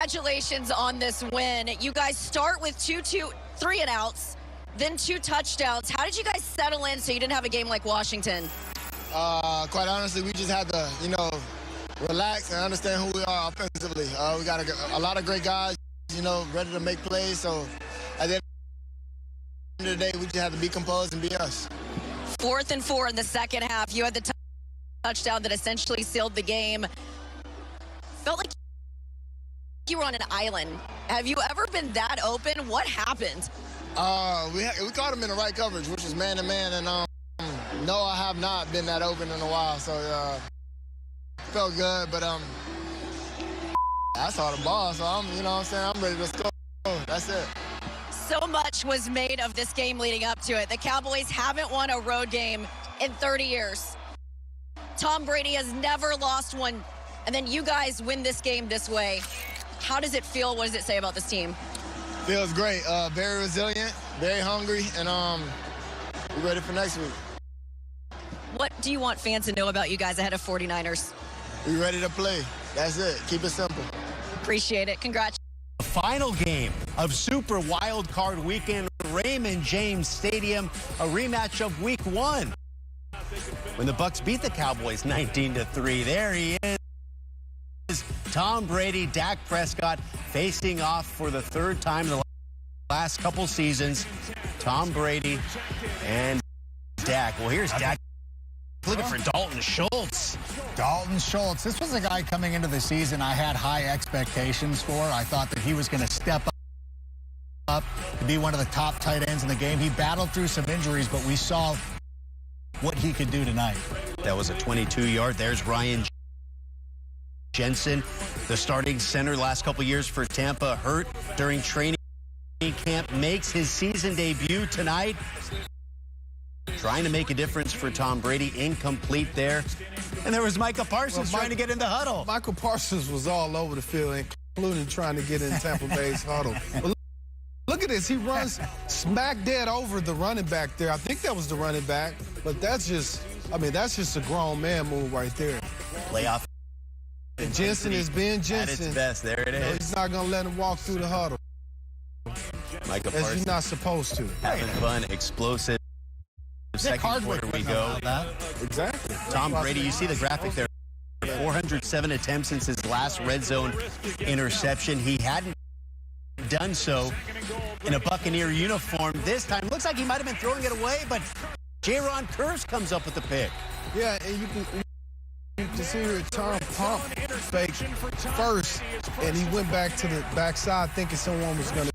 Congratulations on this win. You guys start with 3 and outs, then 2 touchdowns. How did you guys settle in so you didn't have a game like Washington? Quite honestly, we just had to, relax and understand who we are offensively. We got a lot of great guys, ready to make plays. So at the end of the day, we just had to be composed and be us. 4th and 4 in the second half. You had the touchdown that essentially sealed the game. Felt like you were on an island. Have you ever been that open? What happened? We caught him in the right coverage, which was man-to-man, and no, I have not been that open in a while, so felt good, but I saw the ball, so I'm ready to score. That's it. So much was made of this game leading up to it. The Cowboys haven't won a road game in 30 years. Tom Brady has never lost one, and then you guys win this game this way. How does it feel? What does it say about this team? Feels great. Very resilient, very hungry, and we're ready for next week. What do you want fans to know about you guys ahead of 49ers? We're ready to play. That's it. Keep it simple. Appreciate it. Congrats. The final game of Super Wild Card Weekend, Raymond James Stadium, a rematch of Week 1. When the Bucs beat the Cowboys 19-3, there he is. Tom Brady, Dak Prescott facing off for the 3rd time in the last couple seasons. Tom Brady and Dak. Well, here's Dak looking for Dalton Schultz. Dalton Schultz. This was a guy coming into the season I had high expectations for. I thought that he was going to step up to be one of the top tight ends in the game. He battled through some injuries, but we saw what he could do tonight. That was a 22-yard. There's Ryan Jensen, the starting center last couple years for Tampa, hurt during training camp, makes his season debut tonight. Trying to make a difference for Tom Brady. Incomplete there. And there was Micah Parsons trying to get in the huddle. Michael Parsons was all over the field, including trying to get in Tampa Bay's huddle. But look at this. He runs smack dead over the running back there. I think that was the running back. But that's just a grown man move right there. Playoff. And Jensen is being Jensen. At its best. There it is. He's not going to let him walk through the huddle. Micah As Parsons. he's not supposed to. Having fun, explosive. Second quarter we go. Exactly. Tom Brady, you see the graphic there. 407 attempts since his last red zone interception. He hadn't done so in a Buccaneer uniform this time. Looks like he might have been throwing it away, but Jaron Curse comes up with the pick. Yeah, and you can see here Tom pump fake first, and he went back to the backside thinking someone was going to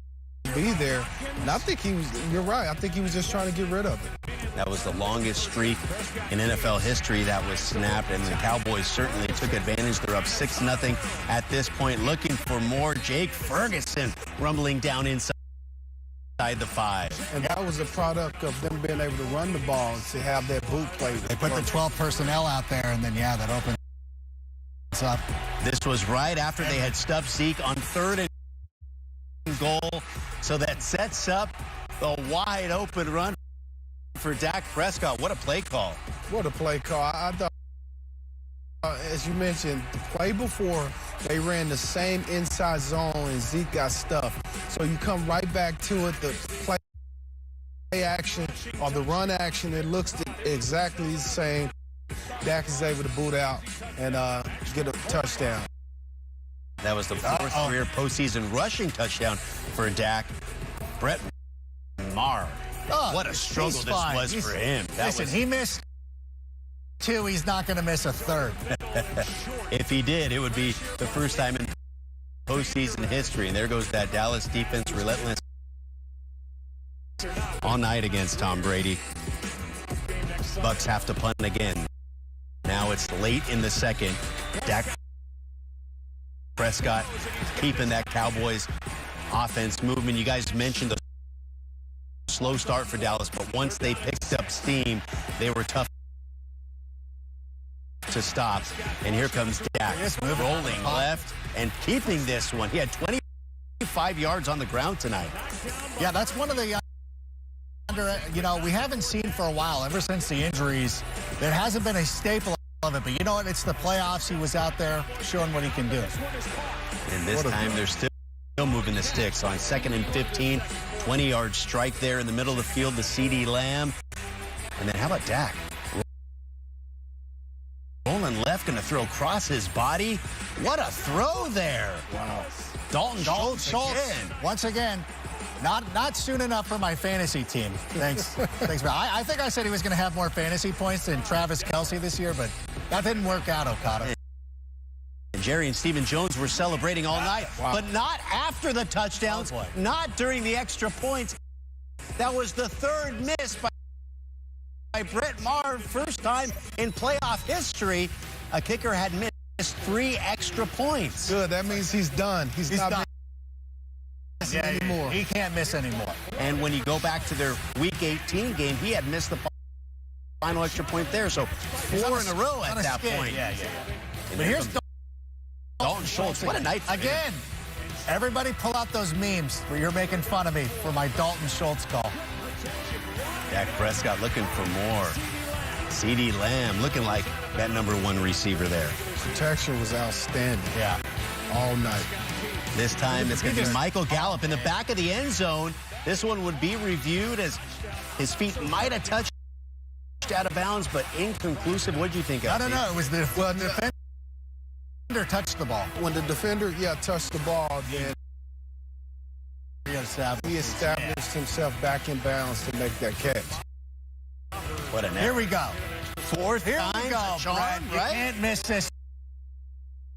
be there. And I think you're right. I think he was just trying to get rid of it. That was the longest streak in NFL history that was snapped, and the Cowboys certainly took advantage. They're up 6-0 at this point, looking for more. Jake Ferguson rumbling down inside the 5. And that was a product of them being able to run the ball to have that boot play. They put the 12 personnel out there, and then, yeah, that opens up. This was right after they had stuffed Zeke on 3rd and goal, so that sets up the wide open run for Dak Prescott. What a play call. What a play call. I thought, as you mentioned, the play before, they ran the same inside zone and Zeke got stuffed. So you come right back to it, the play action or the run action, it looks exactly the same. Dak is able to boot out and get a touchdown. That was the 4th career postseason rushing touchdown for Dak. Brett Maher. What a struggle this was for him. Listen, he missed 2. He's not going to miss a 3rd. If he did, it would be the first time in postseason history. And there goes that Dallas defense, relentless all night against Tom Brady. Bucs have to punt again. Now it's late in the second. Dak Prescott keeping that Cowboys offense moving. You guys mentioned the slow start for Dallas, but once they picked up steam, they were tough to stop. And here comes Dak, rolling left and keeping this one. He had 25 yards on the ground tonight. Yeah, that's one of the we haven't seen for a while, ever since the injuries. There hasn't been a staple of it. But you know what? It's the playoffs. He was out there showing what he can do. And this time they're still moving the sticks. On 2nd and 15, 20-yard strike there in the middle of the field to Ceedee Lamb. And then how about Dak? Rolling left, going to throw across his body. What a throw there. Wow. Dalton Schultz again. Once again, not soon enough for my fantasy team. Thanks. Thanks. I think I said he was going to have more fantasy points than Travis Kelce this year, but that didn't work out, Okada. And Jerry and Stephen Jones were celebrating all night, but not after the touchdowns, not during the extra points. That was the third miss by Brett Favre, first time in playoff history. A kicker had missed 3 extra points. Good. That means he's done. He's not done. missing anymore. He can't miss anymore. And when you go back to their Week 18 game, he had missed the final extra point there. So 4 in a row at that point. Yeah. But here's Dalton Schultz. What a night. Again, everybody pull out those memes where you're making fun of me for my Dalton Schultz call. Dak Prescott looking for more. Ceedee Lamb looking like that #1 receiver there. Protection was outstanding. Yeah. All night. This time it's going to be Michael Gallup in the back of the end zone. This one would be reviewed as his feet might have touched out of bounds, but inconclusive. What did you think of it? No. It was the defender touched the ball. When the defender, touched the ball, then he established himself back in bounds to make that catch. What an Here we go. Fourth Here time we go, charm, Brad. You can't miss this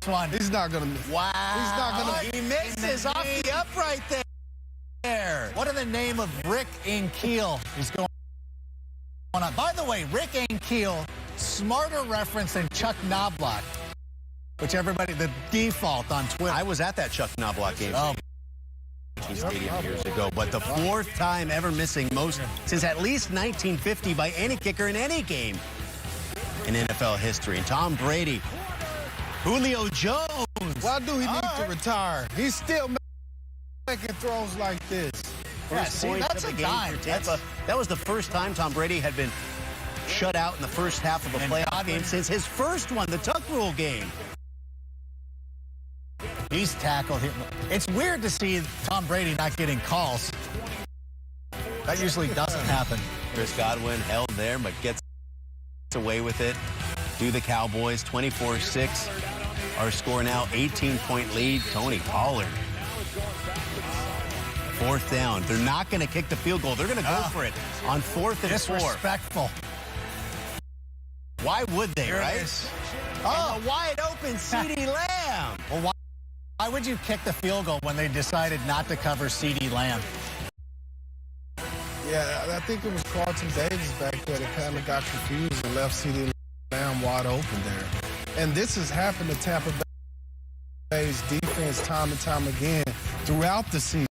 one. He's not going to miss. Wow. He's not going He misses off the upright there. What in the name of Rick Ankiel is going on? By the way, Rick Ankiel, smarter reference than Chuck Knobloch, which everybody, the default on Twitter. I was at that Chuck Knobloch game. Oh. Stadium years ago, but the 4th time ever missing most since at least 1950 by any kicker in any game in NFL history. And Tom Brady, Julio Jones. Why do he need to retire? He's still making throws like this. First point that's of a the game dime. for Tampa. That was the first time Tom Brady had been shut out in the first half of a playoff game since his first one, the Tuck Rule game. He's tackled him. It's weird to see Tom Brady not getting calls. That usually doesn't happen. Chris Godwin held there, but gets away with it. Do the Cowboys 24-6. Our score now 18-point lead. Tony Pollard. 4th down. They're not going to kick the field goal. They're going to go for it on 4th and 4. Disrespectful. Why would they, Here right? it is. Oh, a wide open Ceedee Lamb. Well, why would you kick the field goal when they decided not to cover Ceedee Lamb? Yeah, I think it was Carlton Davis back there that kind of got confused and left Ceedee Lamb wide open there. And this has happened to Tampa Bay's defense time and time again throughout the season.